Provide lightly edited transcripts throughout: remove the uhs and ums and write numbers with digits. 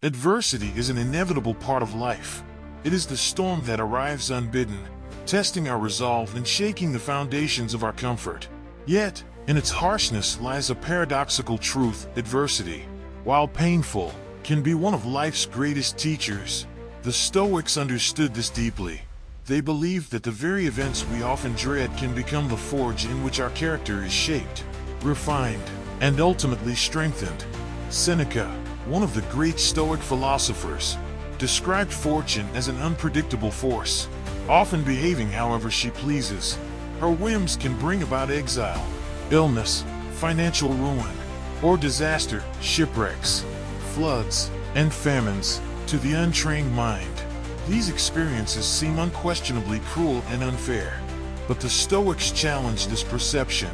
Adversity is an inevitable part of life. It is the storm that arrives unbidden, testing our resolve and shaking the foundations of our comfort. Yet, in its harshness lies a paradoxical truth: adversity, while painful, can be one of life's greatest teachers. The Stoics understood this deeply. They believed that the very events we often dread can become the forge in which our character is shaped, refined, and ultimately strengthened. Seneca, one of the great Stoic philosophers, described fortune as an unpredictable force, often behaving however she pleases. Her whims can bring about exile, illness, financial ruin, or disaster, shipwrecks, floods, and famines. To the untrained mind, these experiences seem unquestionably cruel and unfair. But the Stoics challenge this perception.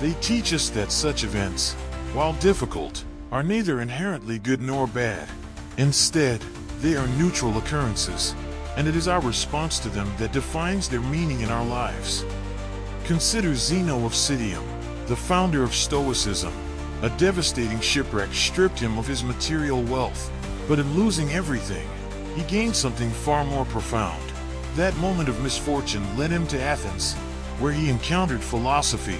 They teach us that such events, while difficult, are neither inherently good nor bad. Instead, they are neutral occurrences, and it is our response to them that defines their meaning in our lives. Consider Zeno of Citium, the founder of Stoicism. A devastating shipwreck stripped him of his material wealth, but in losing everything, he gained something far more profound. That moment of misfortune led him to Athens, where he encountered philosophy.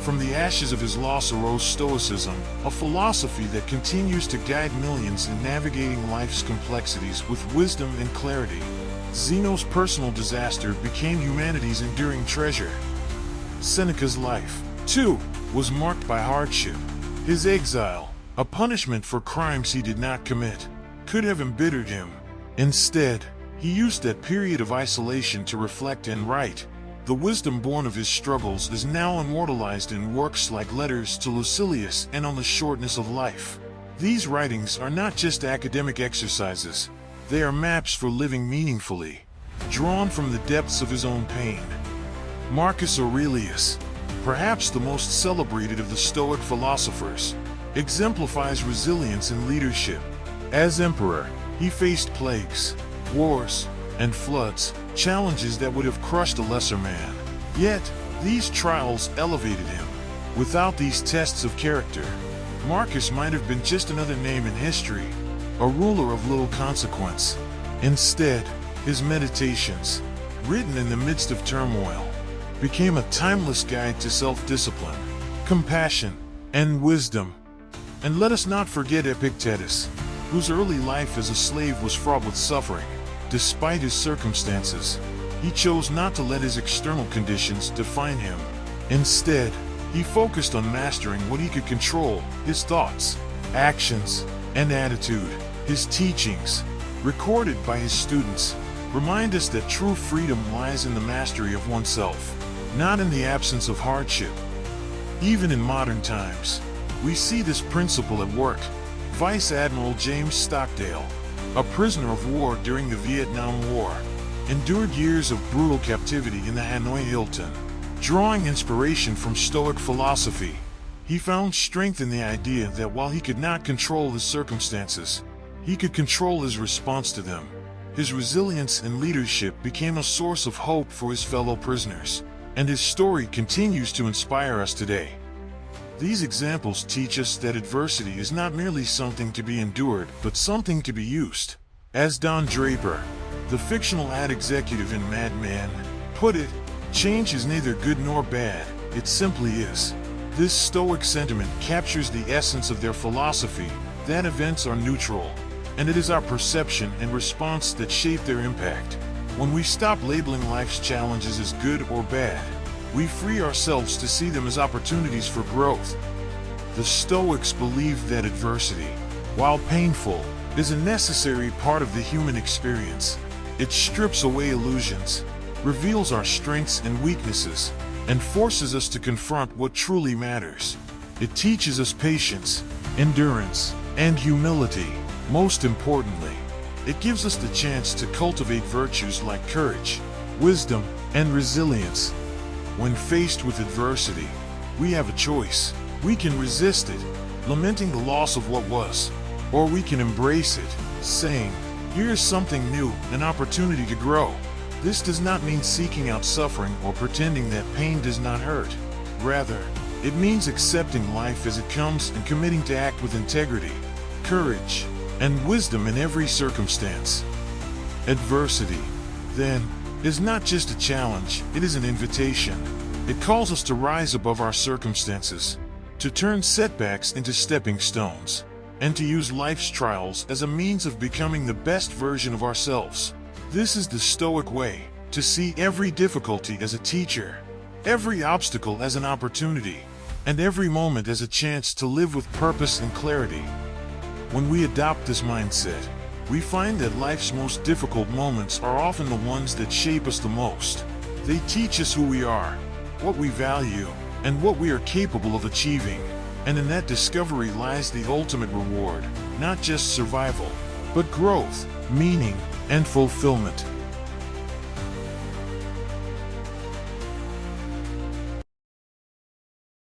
From the ashes of his loss arose Stoicism, a philosophy that continues to guide millions in navigating life's complexities with wisdom and clarity. Zeno's personal disaster became humanity's enduring treasure. Seneca's life, too, was marked by hardship. His exile, a punishment for crimes he did not commit, could have embittered him. Instead, he used that period of isolation to reflect and write. The wisdom born of his struggles is now immortalized in works like Letters to Lucilius and On the Shortness of Life. These writings are not just academic exercises, they are maps for living meaningfully, drawn from the depths of his own pain. Marcus Aurelius, perhaps the most celebrated of the Stoic philosophers, exemplifies resilience in leadership. As emperor, he faced plagues, wars, and floods, challenges that would have crushed a lesser man. Yet, these trials elevated him. Without these tests of character, Marcus might have been just another name in history, a ruler of little consequence. Instead, his meditations, written in the midst of turmoil, became a timeless guide to self-discipline, compassion, and wisdom. And let us not forget Epictetus, whose early life as a slave was fraught with suffering. Despite his circumstances, he chose not to let his external conditions define him. Instead, he focused on mastering what he could control: his thoughts, actions, and attitude. His teachings, recorded by his students, remind us that true freedom lies in the mastery of oneself, not in the absence of hardship. Even in modern times, we see this principle at work. Vice Admiral James Stockdale, a prisoner of war during the Vietnam War, endured years of brutal captivity in the Hanoi Hilton. Drawing inspiration from Stoic philosophy, he found strength in the idea that while he could not control his circumstances, he could control his response to them. His resilience and leadership became a source of hope for his fellow prisoners, and his story continues to inspire us today. These examples teach us that adversity is not merely something to be endured, but something to be used. As Don Draper, the fictional ad executive in Mad Men, put it, change is neither good nor bad, it simply is. This Stoic sentiment captures the essence of their philosophy, that events are neutral, and it is our perception and response that shape their impact. When we stop labeling life's challenges as good or bad, we free ourselves to see them as opportunities for growth. The Stoics believed that adversity, while painful, is a necessary part of the human experience. It strips away illusions, reveals our strengths and weaknesses, and forces us to confront what truly matters. It teaches us patience, endurance, and humility. Most importantly, it gives us the chance to cultivate virtues like courage, wisdom, and resilience. When faced with adversity, we have a choice. We can resist it, lamenting the loss of what was, or we can embrace it, saying, "Here's something new, an opportunity to grow." This does not mean seeking out suffering or pretending that pain does not hurt. Rather, it means accepting life as it comes and committing to act with integrity, courage, and wisdom in every circumstance. Adversity, then, is not just a challenge, it is an invitation. It calls us to rise above our circumstances, to turn setbacks into stepping stones, and to use life's trials as a means of becoming the best version of ourselves. This is the Stoic way, to see every difficulty as a teacher, every obstacle as an opportunity, and every moment as a chance to live with purpose and clarity. When we adopt this mindset, we find that life's most difficult moments are often the ones that shape us the most. They teach us who we are, what we value, and what we are capable of achieving. And in that discovery lies the ultimate reward, not just survival, but growth, meaning, and fulfillment.